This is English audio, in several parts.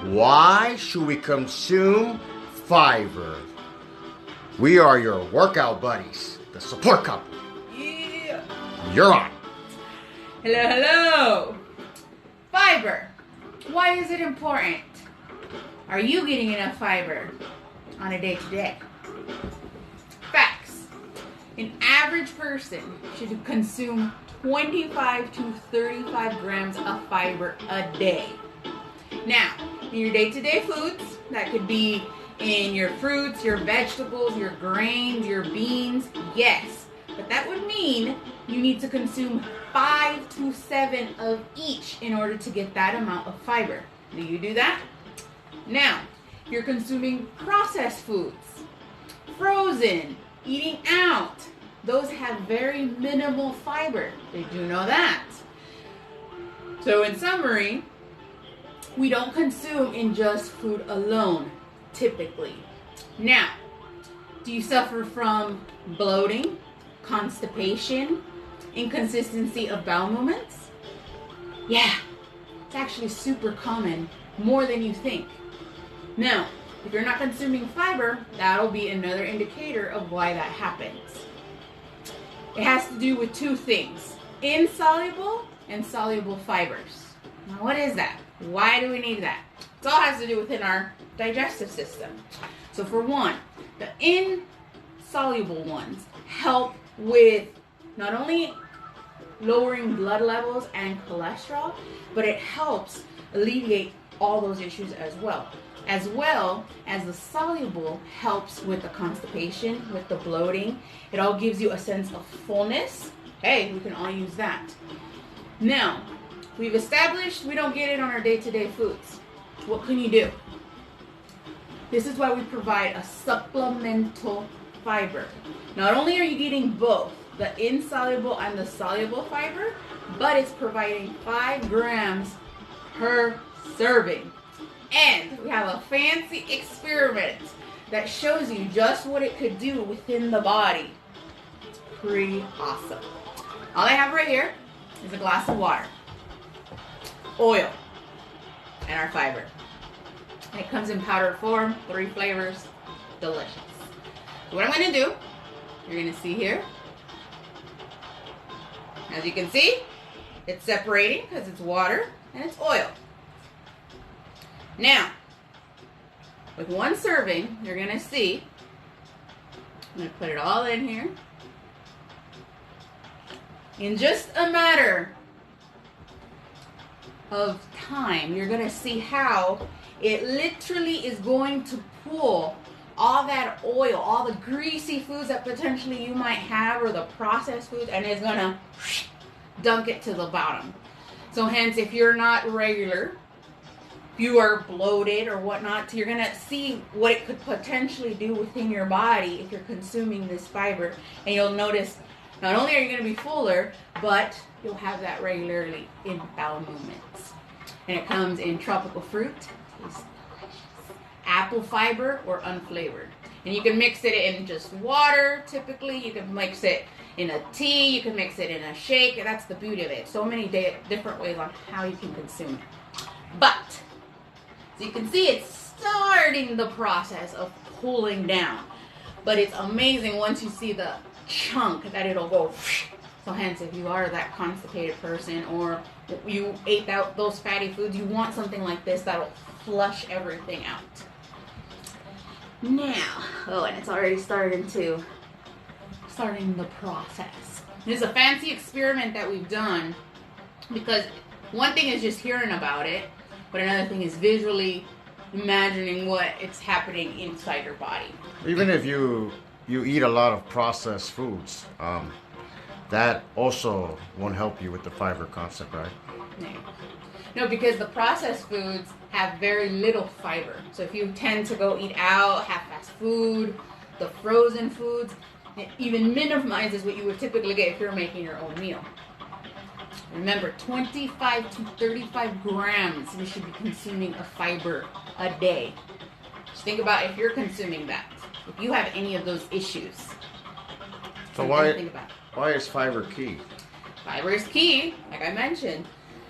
Why should we consume fiber? We are your workout buddies, the support couple. Yeah. You're on. Hello, hello. Fiber. Why is it important? Are you getting enough fiber on a day-to-day? Facts. An average person should consume 25 to 35 grams of fiber a day. Now, in your day-to-day foods, that could be in your fruits, your vegetables, your grains, your beans, yes. But that would mean you need to consume 5 to 7 of each in order to get that amount of fiber. Do you do that? Now, you're consuming processed foods, frozen, eating out. Those have very minimal fiber. Did you know that? So in summary, we don't consume in just food alone, typically. Now, do you suffer from bloating, constipation, inconsistency of bowel movements? Yeah, it's actually super common, more than you think. Now, if you're not consuming fiber, that'll be another indicator of why that happens. It has to do with two things, insoluble and soluble fibers. Now, what is that? Why do we need that? It all has to do within our digestive system. So for one, the insoluble ones help with not only lowering blood levels and cholesterol, but it helps alleviate all those issues as well as the soluble helps with the constipation, with the bloating. It all gives you a sense of fullness. Hey, we can all use that. Now, we've established we don't get it on our day-to-day foods. What can you do? This is why we provide a supplemental fiber. Not only are you getting both the insoluble and the soluble fiber, but it's providing 5 grams per serving. And we have a fancy experiment that shows you just what it could do within the body. It's pretty awesome. All I have right here is a glass of water, oil, and our fiber. It comes in powdered form, 3 flavors, delicious. So what I'm going to do, you're going to see here. As you can see, it's separating because it's water and it's oil. Now, with 1 serving, you're going to see, I'm going to put it all in here. In just a matter of time, you're going to see how it literally is going to pull all that oil, all the greasy foods that potentially you might have, or the processed foods, and it's going to dunk it to the bottom. So hence, if you're not regular, you are bloated or whatnot, you're going to see what it could potentially do within your body if you're consuming this fiber. And you'll notice not only are you going to be fuller, but you'll have that regularly in bowel movements. And it comes in tropical fruit, tastes delicious, apple fiber, or unflavored. And you can mix it in just water, typically. You can mix it in a tea. You can mix it in a shake. That's the beauty of it. So many different ways on how you can consume it. But so you can see it's starting the process of pulling down. But it's amazing once you see the chunk that it'll go. So hence, if you are that constipated person or you ate out those fatty foods, you want something like this that'll flush everything out. Now, oh, and it's already starting the process. This is a fancy experiment that we've done because one thing is just hearing about it, but another thing is visually imagining what it's happening inside your body. Even if you eat a lot of processed foods, that also won't help you with the fiber concept, right? No, because the processed foods have very little fiber. So if you tend to go eat out, have fast food, the frozen foods, it even minimizes what you would typically get if you're making your own meal. Remember, 25 to 35 grams we should be consuming of fiber a day. Just think about if you're consuming that. If you have any of those issues. So why is fiber key? Fiber is key, like I mentioned,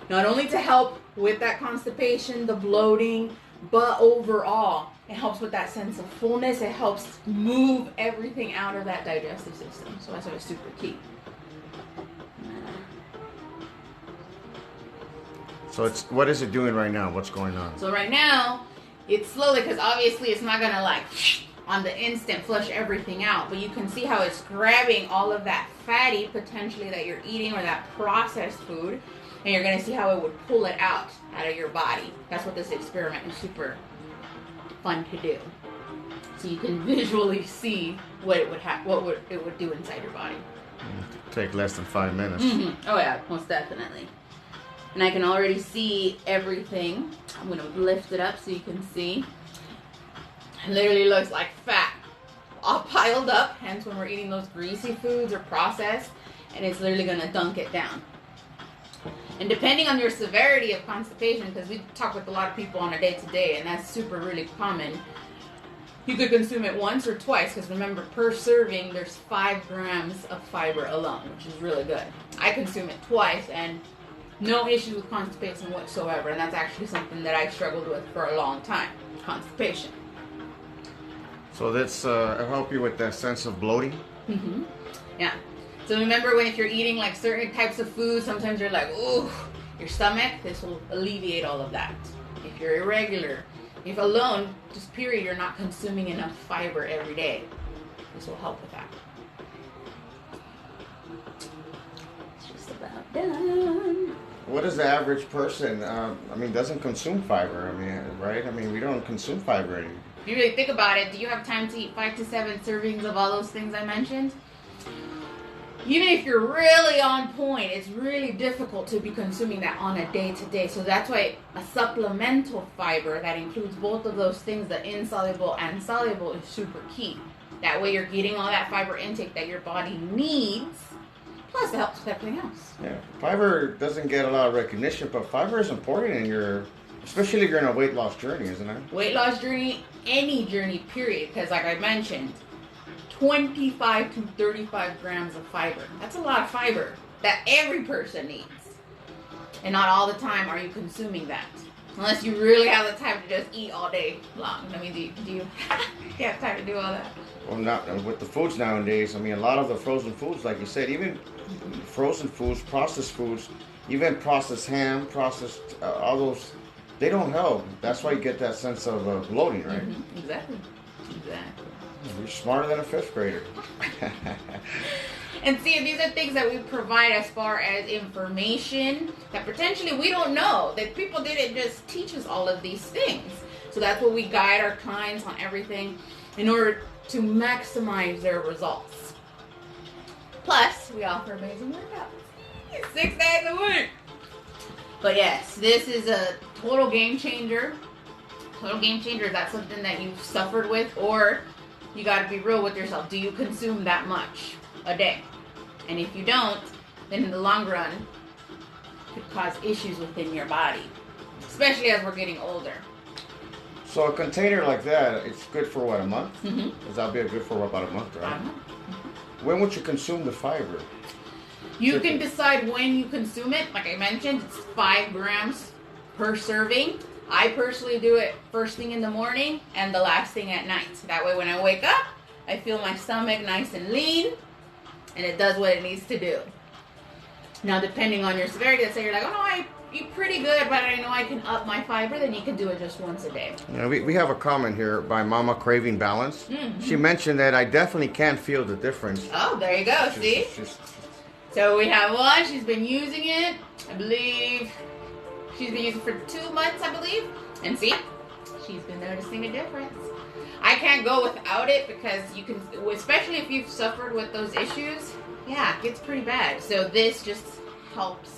not only to help with that constipation, the bloating, But overall, it helps with that sense of fullness. It helps move everything out of that digestive system. So that's why it's super key. So what is it doing right now? What's going on? So right now, it's slowly, because obviously it's not gonna like on the instant flush everything out, but you can see how it's grabbing all of that fatty potentially that you're eating or that processed food, and you're gonna see how it would pull it out of your body. That's what this experiment is super fun to do. So you can visually see what it would do inside your body. Take less than 5 minutes. Oh yeah, most definitely. And I can already see everything. I'm gonna lift it up so you can see. It literally looks like fat all piled up, hence when we're eating those greasy foods or processed, and it's literally gonna dunk it down. And depending on your severity of constipation, because we talk with a lot of people on a day-to-day, and that's super really common, you could consume it once or twice, because remember, per serving, there's 5 grams of fiber alone, which is really good. I consume it twice, and no issues with constipation whatsoever, and that's actually something that I struggled with for a long time, constipation. So that's help you with that sense of bloating? Yeah. So remember, if you're eating like certain types of food, sometimes you're like, ooh, your stomach, this will alleviate all of that. If you're irregular, if alone, just period, you're not consuming enough fiber every day, this will help with that. It's just about done. What is the average person, doesn't consume fiber? Right? We don't consume fiber anymore. If you really think about it, do you have time to eat 5 to 7 servings of all those things I mentioned? Even if you're really on point, it's really difficult to be consuming that on a day-to-day. So that's why a supplemental fiber that includes both of those things, the insoluble and soluble, is super key. That way you're getting all that fiber intake that your body needs, plus it helps with everything else. Yeah, fiber doesn't get a lot of recognition, but fiber is important in your, especially if you're in a weight loss journey, isn't it? Weight loss journey, any journey, period. Because like I mentioned, 25 to 35 grams of fiber. That's a lot of fiber that every person needs. And not all the time are you consuming that. Unless you really have the time to just eat all day long. Do you have time to do all that? Well, not with the foods nowadays. A lot of the frozen foods, like you said, even frozen foods, processed foods, even processed ham, all those, they don't help. That's why you get that sense of bloating, right? Exactly. You're smarter than a 5th grader. And see, these are things that we provide as far as information that potentially we don't know. That people didn't just teach us all of these things. So that's what we guide our clients on everything in order to maximize their results. Plus, we offer amazing workouts. 6 days a week. But yes, this is a total game changer. Total game changer. Is that something that you've suffered with, or you got to be real with yourself? Do you consume that much a day? And if you don't, then in the long run, it could cause issues within your body, especially as we're getting older. So a container like that, it's good for what, a month? Because that'll be good for about a month, right? When would you consume the fiber? You can decide when you consume it. Like I mentioned, it's 5 grams per serving. I personally do it first thing in the morning and the last thing at night. That way when I wake up, I feel my stomach nice and lean, and it does what it needs to do. Now, depending on your severity, let's say you're like, oh no, I eat pretty good, but I know I can up my fiber, then you can do it just once a day. Yeah, we have a comment here by Mama Craving Balance. She mentioned that I definitely can feel the difference. Oh, there you go, see? So we have one, she's been using it, I believe. She's been using it for 2 months, I believe. And see, she's been noticing a difference. I can't go without it because you can, especially if you've suffered with those issues, yeah, it gets pretty bad. So this just helps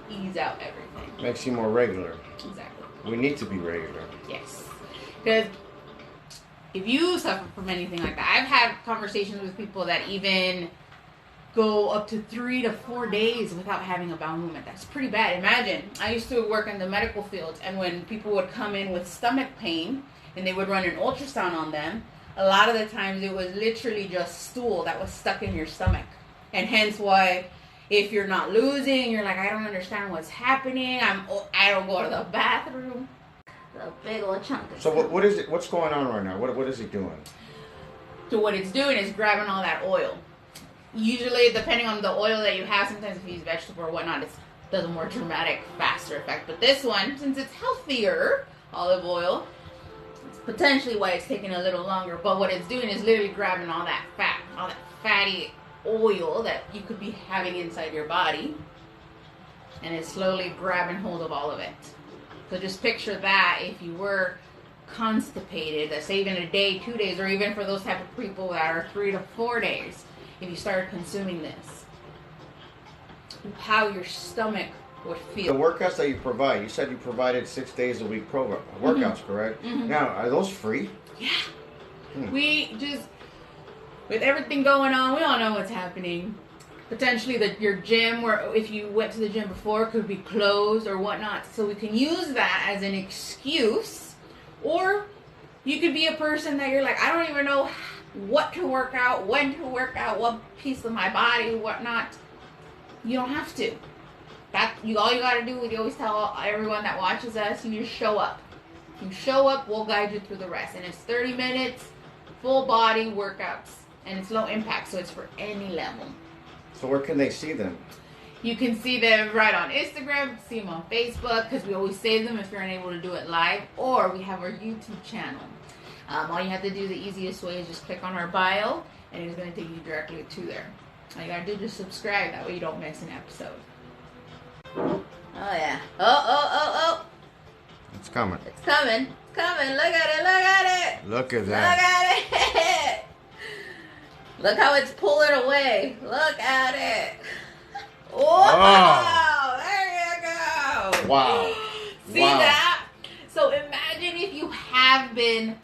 ease out everything. Makes you more regular. Exactly. We need to be regular. Yes. Because if you suffer from anything like that, I've had conversations with people that even go up to 3 to 4 days without having a bowel movement. That's pretty bad. Imagine, I used to work in the medical field, and when people would come in with stomach pain and they would run an ultrasound on them, a lot of the times it was literally just stool that was stuck in your stomach. And hence why, if you're not losing, you're like, I don't understand what's happening, I don't go to the bathroom. A big old chunk of So stomach. what is it? What's going on right now? What is he doing? So what it's doing is grabbing all that oil. Usually, depending on the oil that you have, sometimes if you use vegetable or whatnot, it does a more dramatic, faster effect. But this one, since it's healthier olive oil, it's potentially why it's taking a little longer. But what it's doing is literally grabbing all that fat, all that fatty oil that you could be having inside your body, and it's slowly grabbing hold of all of it. So just picture that if you were constipated, let's say even a day, 2 days, or even for those type of people that are 3 to 4 days, if you started consuming this, how your stomach would The feel. workouts that you provide, you said you provided 6 days a week program workouts, correct? Now, are those free? Yeah. We just, with everything going on, we all know what's happening. Potentially your gym, or if you went to the gym before, could be closed or whatnot. So we can use that as an excuse. Or you could be a person that you're like, I don't even know what to work out, when to work out, what piece of my body, whatnot. You don't have to. All you gotta do, we always tell everyone that watches us, you just show up. You show up, we'll guide you through the rest. And it's 30 minutes, full body workouts. And it's low impact, so it's for any level. So where can they see them? You can see them right on Instagram, see them on Facebook, because we always save them if you're unable to do it live, or we have our YouTube channel. All you have to do, the easiest way, is just click on our bio, and it's going to take you directly to there. All you got to do is just subscribe, that way you don't miss an episode. Oh yeah. Oh. It's coming. It's coming. It's coming. Look at it. Look at it. Look at Look that. at it. Look how it's pulling away. Look at it. Wow. There you go. Wow. See Wow. that? So imagine if you have been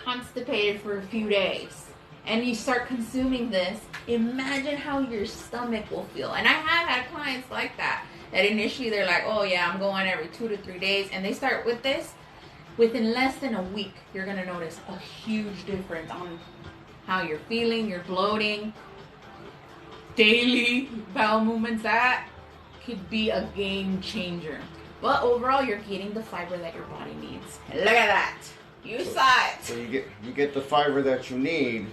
constipated for a few days and you start consuming this. Imagine how your stomach will feel. And I have had clients like that initially they're like, oh yeah, I'm going every 2 to 3 days, and they start with this. Within less than a week, you're going to notice a huge difference on how you're feeling, you're bloating, daily bowel movements. That could be a game changer. But overall, you're getting the fiber that your body needs. And look at that. You saw it. So you get the fiber that you need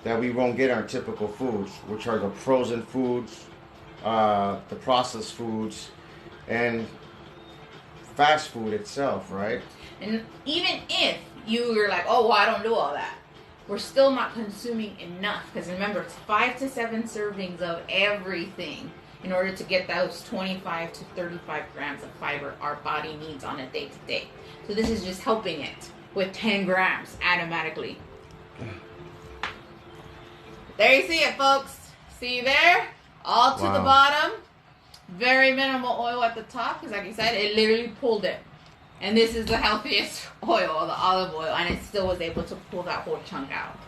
that we won't get in our typical foods, which are the frozen foods, the processed foods, and fast food itself, right? And even if you're like, oh, well, I don't do all that, we're still not consuming enough. Because remember, it's 5 to 7 servings of everything in order to get those 25 to 35 grams of fiber our body needs on a day-to-day. So this is just helping it with 10 grams automatically. There you see it, folks. See there? All to the bottom. Very minimal oil at the top, because like you said, it literally pulled it. And this is the healthiest oil, the olive oil, and it still was able to pull that whole chunk out.